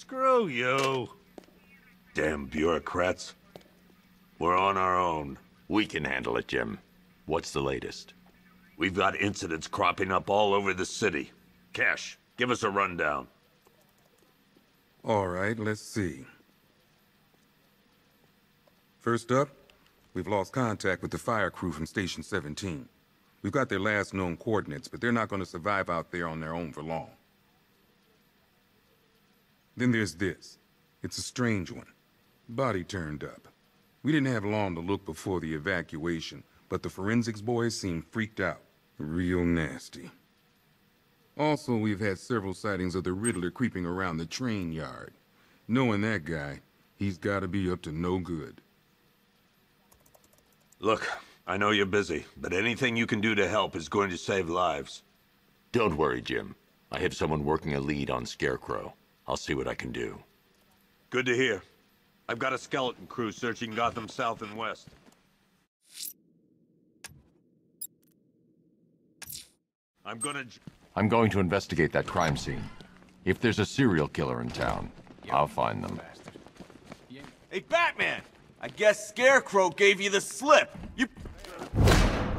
Screw you. Damn bureaucrats. We're on our own. We can handle it, Jim. What's the latest? We've got incidents cropping up all over the city. Cash, give us a rundown. All right, let's see. First up, we've lost contact with the fire crew from Station 17. We've got their last known coordinates, but they're not going to survive out there on their own for long. Then there's this. It's a strange one. Body turned up. We didn't have long to look before the evacuation, but the forensics boys seemed freaked out. Real nasty. Also, we've had several sightings of the Riddler creeping around the train yard. Knowing that guy, he's got to be up to no good. Look, I know you're busy, but anything you can do to help is going to save lives. Don't worry, Jim. I have someone working a lead on Scarecrow. I'll see what I can do. Good to hear. I've got a skeleton crew searching Gotham South and West. I'm going to investigate that crime scene. If there's a serial killer in town, I'll find them. Hey, Batman! I guess Scarecrow gave you the slip. You...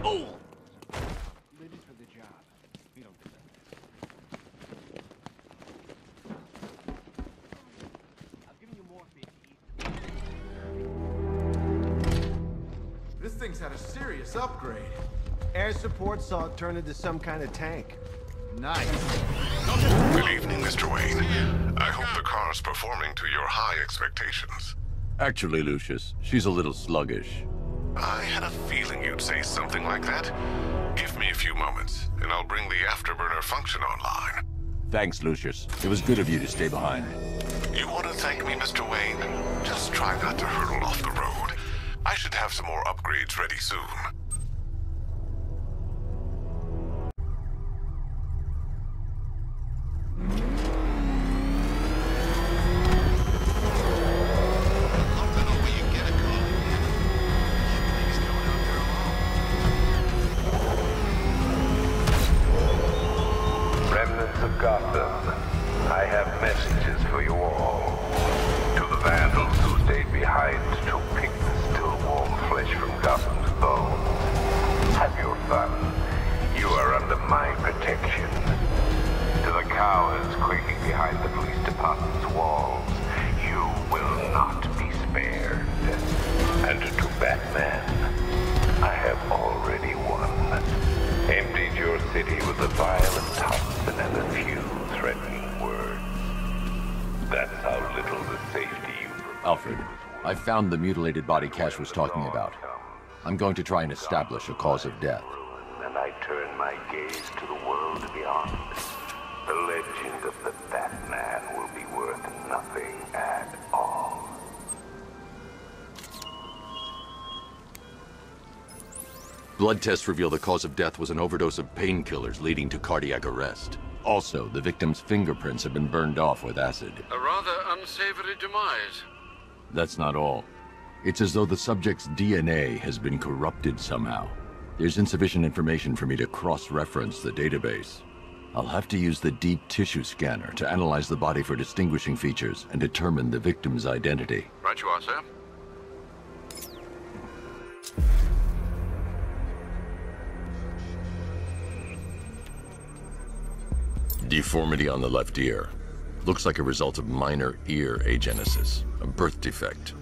Oh! This thing's had a serious upgrade. Air support saw it turn into some kind of tank. Nice. Good evening, Mr. Wayne. I hope the car's performing to your high expectations. Actually, Lucius, she's a little sluggish. I had a feeling you'd say something like that. Give me a few moments, and I'll bring the afterburner function online. Thanks, Lucius. It was good of you to stay behind. You want to thank me, Mr. Wayne? Just try not to hurtle off the road. I should have some more upgrades ready soon. Remnants of Gotham, I have messages for you all. To the vandals who stayed behind to pick the still warm flesh from Gotham's bones. Have your fun. You are under my protection. To the cowards quaking behind the police department's walls, you will not be spared. And to Batman, I have already won. Emptied your city with a violent Thompson and a few threatening words. That's how little the safety you provide. Alfred, I found the mutilated body Cash was talking about. I'm going to try and establish a cause of death. And I turn my gaze to the world beyond. The legend of the Batman will be worth nothing at all. Blood tests reveal the cause of death was an overdose of painkillers leading to cardiac arrest. Also, the victim's fingerprints have been burned off with acid. A rather unsavory demise. That's not all. It's as though the subject's DNA has been corrupted somehow. There's insufficient information for me to cross-reference the database. I'll have to use the deep tissue scanner to analyze the body for distinguishing features and determine the victim's identity. Right you are, sir. Deformity on the left ear. Looks like a result of minor ear agenesis, a birth defect.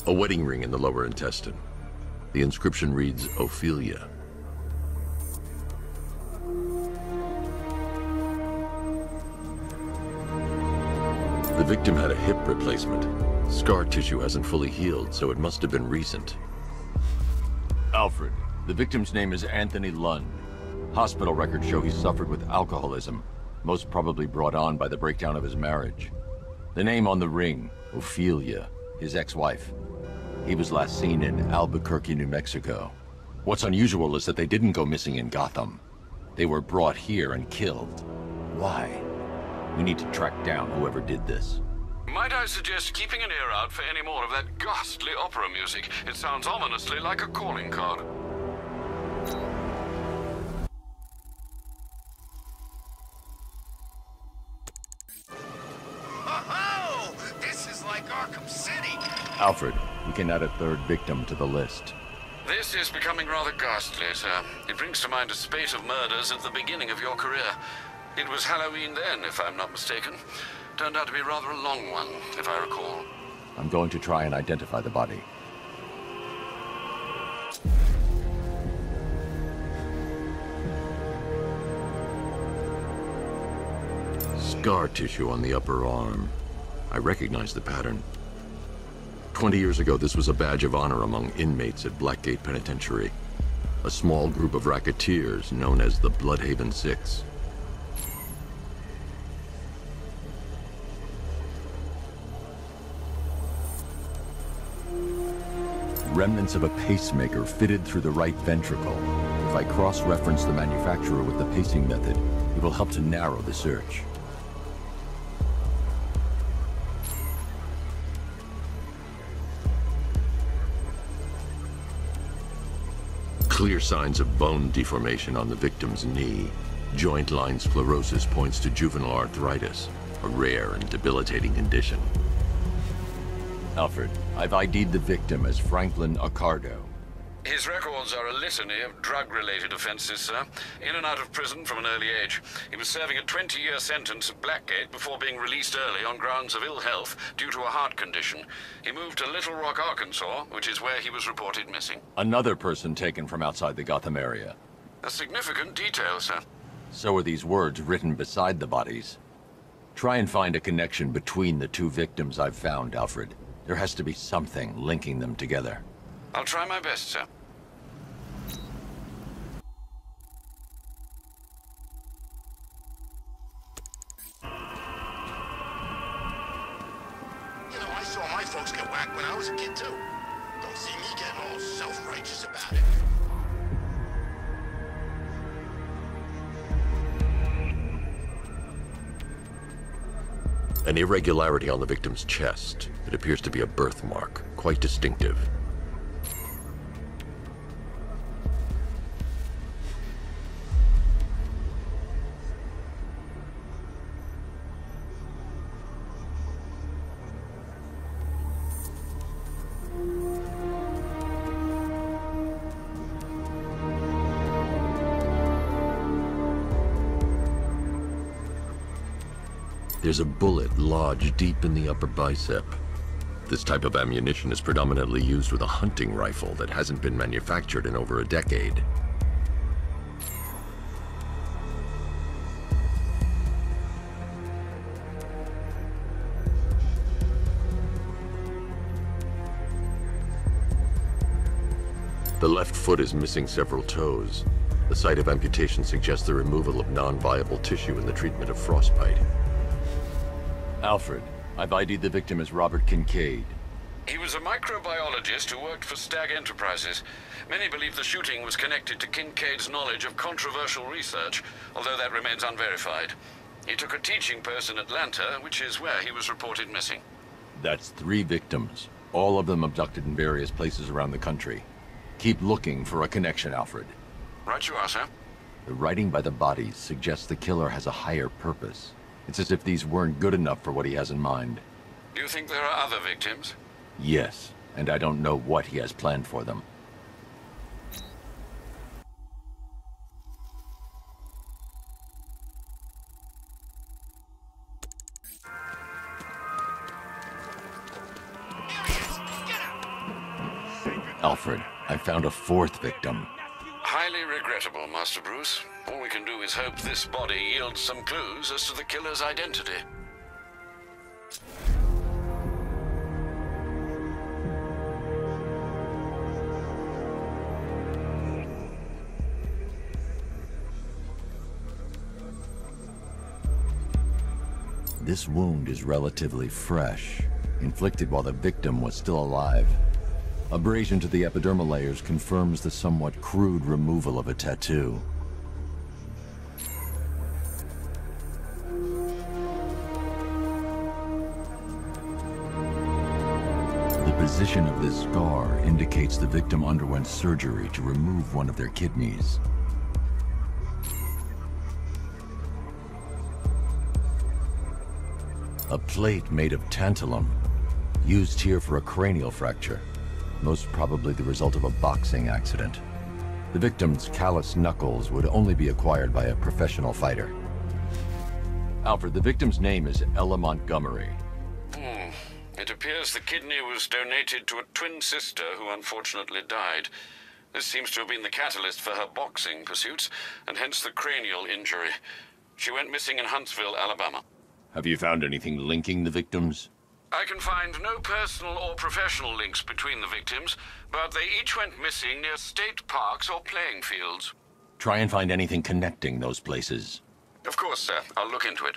A wedding ring in the lower intestine. The inscription reads, Ophelia. The victim had a hip replacement. Scar tissue hasn't fully healed, so it must have been recent. Alfred, the victim's name is Anthony Lund. Hospital records show he suffered with alcoholism, most probably brought on by the breakdown of his marriage. The name on the ring, Ophelia, his ex-wife. He was last seen in Albuquerque, New Mexico. What's unusual is that they didn't go missing in Gotham. They were brought here and killed. Why? We need to track down whoever did this. Might I suggest keeping an ear out for any more of that ghastly opera music? It sounds ominously like a calling card. Alfred, we can add a third victim to the list. This is becoming rather ghastly, sir. It brings to mind a spate of murders at the beginning of your career. It was Halloween then, if I'm not mistaken. Turned out to be rather a long one, if I recall. I'm going to try and identify the body. Scar tissue on the upper arm. I recognize the pattern. 20 years ago, this was a badge of honor among inmates at Blackgate Penitentiary. A small group of racketeers known as the Bloodhaven Six. Remnants of a pacemaker fitted through the right ventricle. If I cross-reference the manufacturer with the pacing method, it will help to narrow the search. Clear signs of bone deformation on the victim's knee. Joint line sclerosis points to juvenile arthritis, a rare and debilitating condition. Alfred, I've ID'd the victim as Franklin Accardo. His records are a litany of drug-related offenses, sir. In and out of prison from an early age. He was serving a 20-year sentence at Blackgate before being released early on grounds of ill health due to a heart condition. He moved to Little Rock, Arkansas, which is where he was reported missing. Another person taken from outside the Gotham area. A significant detail, sir. So are these words written beside the bodies. Try and find a connection between the two victims I've found, Alfred. There has to be something linking them together. I'll try my best, sir. You know, I saw my folks get whacked when I was a kid, too. Don't see me getting all self-righteous about it. An irregularity on the victim's chest. It appears to be a birthmark, quite distinctive. There's a bullet lodged deep in the upper bicep. This type of ammunition is predominantly used with a hunting rifle that hasn't been manufactured in over a decade. The left foot is missing several toes. The site of amputation suggests the removal of non-viable tissue in the treatment of frostbite. Alfred, I've ID'd the victim as Robert Kincaid. He was a microbiologist who worked for Stag Enterprises. Many believe the shooting was connected to Kincaid's knowledge of controversial research, although that remains unverified. He took a teaching post in Atlanta, which is where he was reported missing. That's 3 victims, all of them abducted in various places around the country. Keep looking for a connection, Alfred. Right you are, sir. The writing by the bodies suggests the killer has a higher purpose. It's as if these weren't good enough for what he has in mind. Do you think there are other victims? Yes, and I don't know what he has planned for them. Alfred, I found a 4th victim. Highly regrettable, Master Bruce. All we can do is hope this body yields some clues as to the killer's identity. This wound is relatively fresh, inflicted while the victim was still alive. Abrasion to the epidermal layers confirms the somewhat crude removal of a tattoo. The position of this scar indicates the victim underwent surgery to remove one of their kidneys. A plate made of tantalum. Used here for a cranial fracture, most probably the result of a boxing accident. The victim's calloused knuckles would only be acquired by a professional fighter. Alfred, the victim's name is Ella Montgomery. It appears the kidney was donated to a twin sister who unfortunately died. This seems to have been the catalyst for her boxing pursuits, and hence the cranial injury. She went missing in Huntsville, Alabama. Have you found anything linking the victims? I can find no personal or professional links between the victims, but they each went missing near state parks or playing fields. Try and find anything connecting those places. Of course, sir. I'll look into it.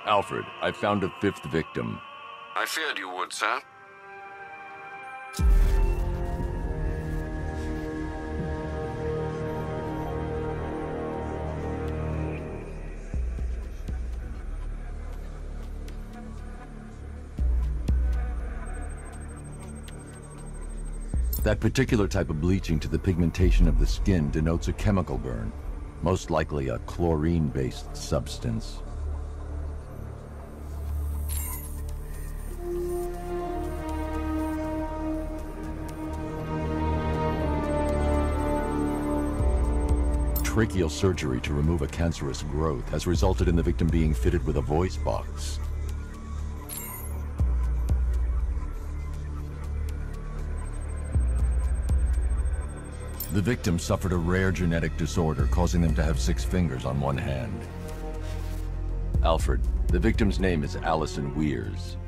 Alfred, I found a fifth victim. I feared you would, sir. That particular type of bleaching to the pigmentation of the skin denotes a chemical burn, most likely a chlorine-based substance. Tracheal surgery to remove a cancerous growth has resulted in the victim being fitted with a voice box. The victim suffered a rare genetic disorder causing them to have 6 fingers on one hand. Alfred, the victim's name is Allison Weers.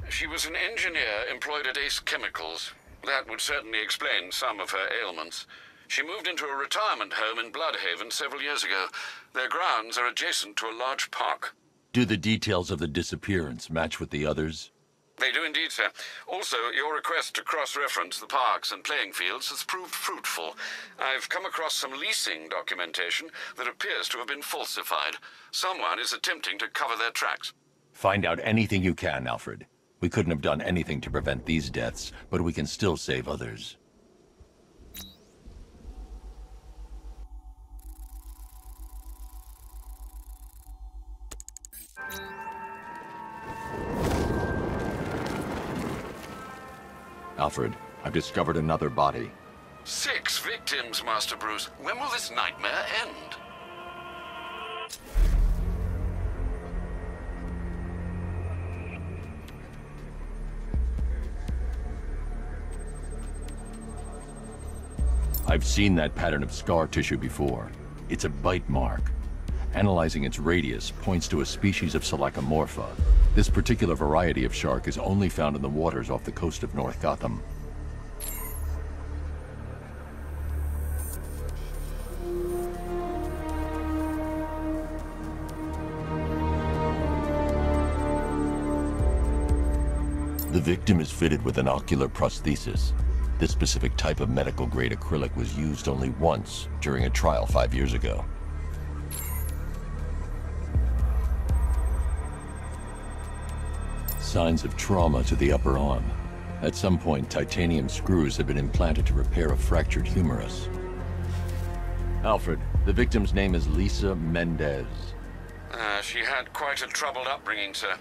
She was an engineer employed at Ace Chemicals. That would certainly explain some of her ailments. She moved into a retirement home in Bloodhaven several years ago. Their grounds are adjacent to a large park. Do the details of the disappearance match with the others? They do indeed, sir. Also, your request to cross-reference the parks and playing fields has proved fruitful. I've come across some leasing documentation that appears to have been falsified. Someone is attempting to cover their tracks. Find out anything you can, Alfred. We couldn't have done anything to prevent these deaths, but we can still save others. Alfred, I've discovered another body. 6 victims, Master Bruce. When will this nightmare end? I've seen that pattern of scar tissue before. It's a bite mark. Analyzing its radius points to a species of Selachomorpha. This particular variety of shark is only found in the waters off the coast of North Gotham. The victim is fitted with an ocular prosthesis. This specific type of medical-grade acrylic was used only once during a trial 5 years ago. Signs of trauma to the upper arm. At some point, titanium screws have been implanted to repair a fractured humerus. Alfred, the victim's name is Lisa Mendez. She had quite a troubled upbringing, sir.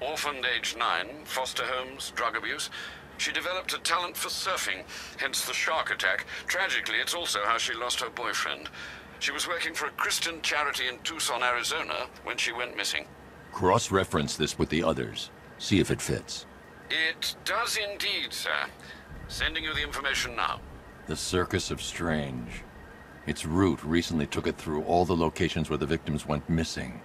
Orphaned age 9, foster homes, drug abuse. She developed a talent for surfing, hence the shark attack. Tragically, it's also how she lost her boyfriend. She was working for a Christian charity in Tucson, Arizona, when she went missing. Cross-reference this with the others. See if it fits. It does indeed, sir. Sending you the information now. The Circus of Strange. Its route recently took it through all the locations where the victims went missing.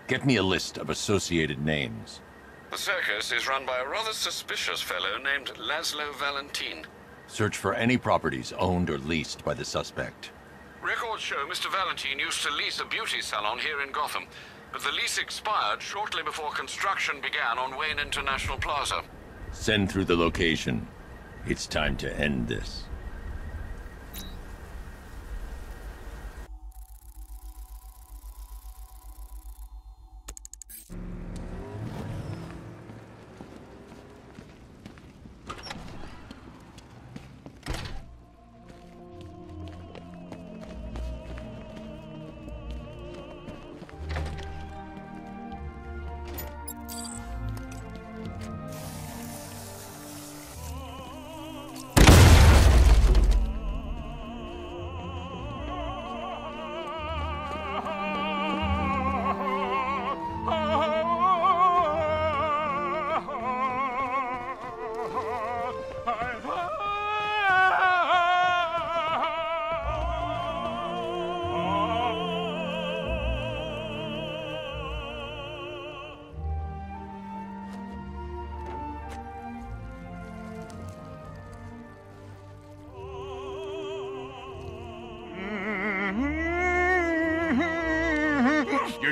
Get me a list of associated names. The circus is run by a rather suspicious fellow named Laszlo Valentin. Search for any properties owned or leased by the suspect. Records show Mr. Valentin used to lease a beauty salon here in Gotham, but the lease expired shortly before construction began on Wayne International Plaza. Send through the location. It's time to end this.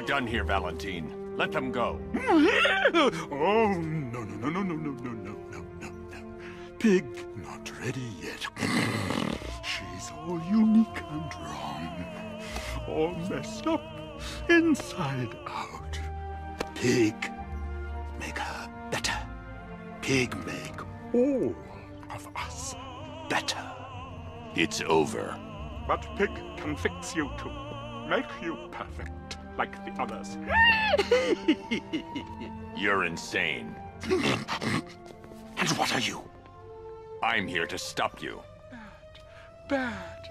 done here, Valentine. Let them go. Oh, no. Pig not ready yet. She's all unique and wrong. All messed up, inside out. Pig, make her better. Pig make all of us better. It's over. But Pig can fix you too. Make you perfect, like the others. You're insane. And what are you? I'm here to stop you. Bad.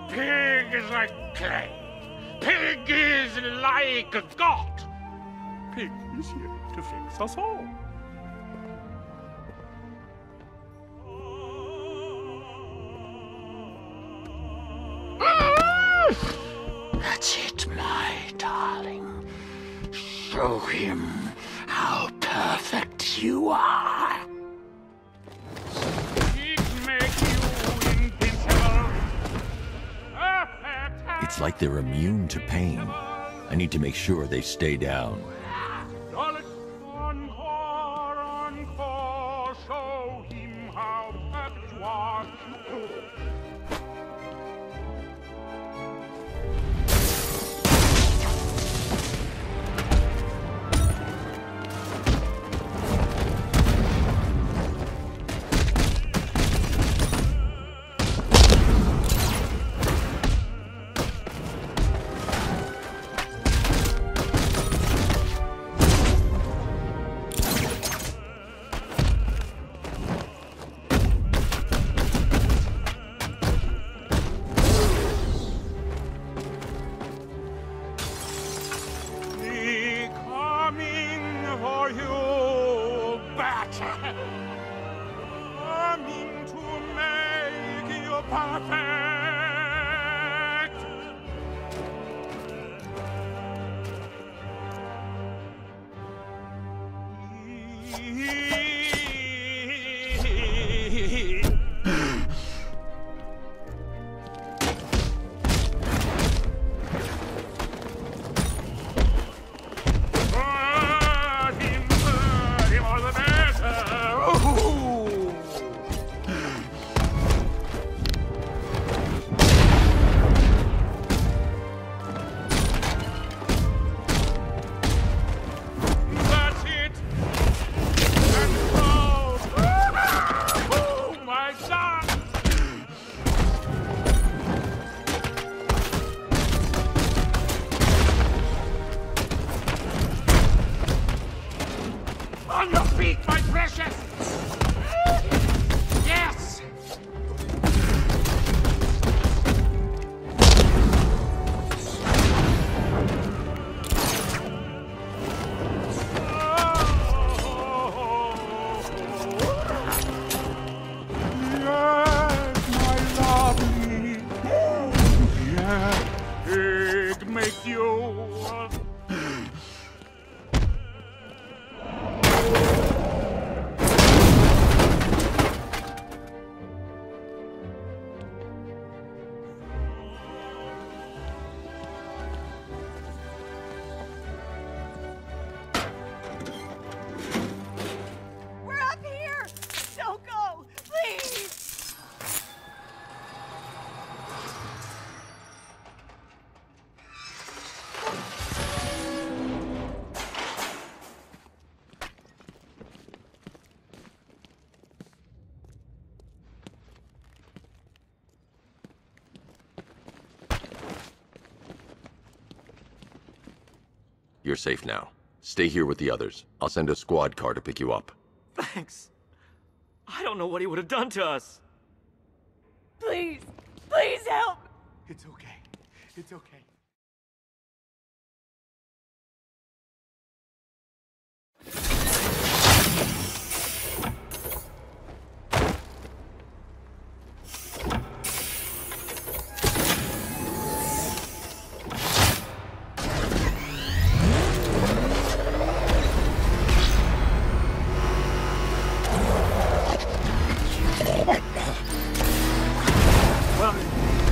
Pig is like clay. Pig is like a god. Pig is here to fix us all. That's it, my darling. Show him how perfect you are. It's like they're immune to pain. I need to make sure they stay down. Encore, show him how perfect you are. Coming to make you perfect. On your feet, my precious! Yes! Yes, my lovely. Yeah, it makes you... You're safe now. Stay here with the others. I'll send a squad car to pick you up. Thanks. I don't know what he would have done to us. Please, please help! It's okay. It's okay.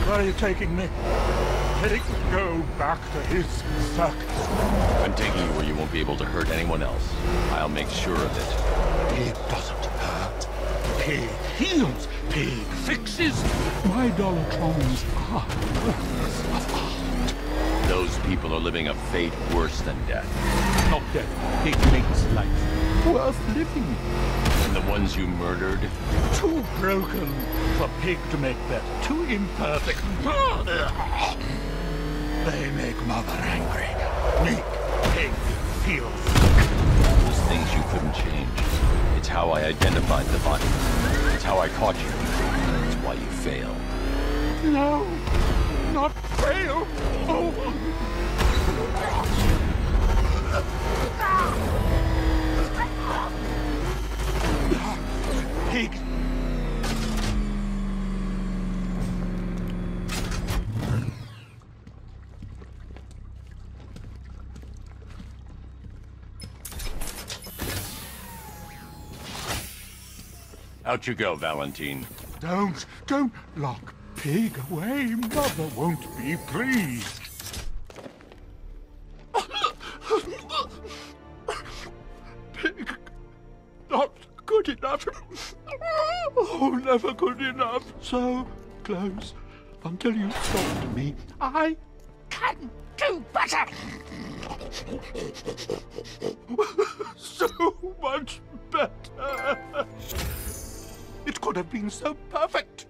Where are you taking me? Pig go back to his circus. I'm taking you where you won't be able to hurt anyone else. I'll make sure of it. Pig doesn't hurt. Pig heals. Pig fixes. My Dollartrons are works of art. Those people are living a fate worse than death. Not death. Pig makes life worth living. And the ones you murdered? Too broken for Pig to make better. Too imperfect. They make Mother angry. Make Pig feel sick. Those things you couldn't change. It's how I identified the body. It's how I caught you. It's why you failed. No, not fail. Oh. Pig. Out you go, Valentine. Don't lock Pig away. Mother won't be pleased. Pig, not good enough. Oh, never good enough. So close until you stop me. I can do better. So much better. It could have been so perfect.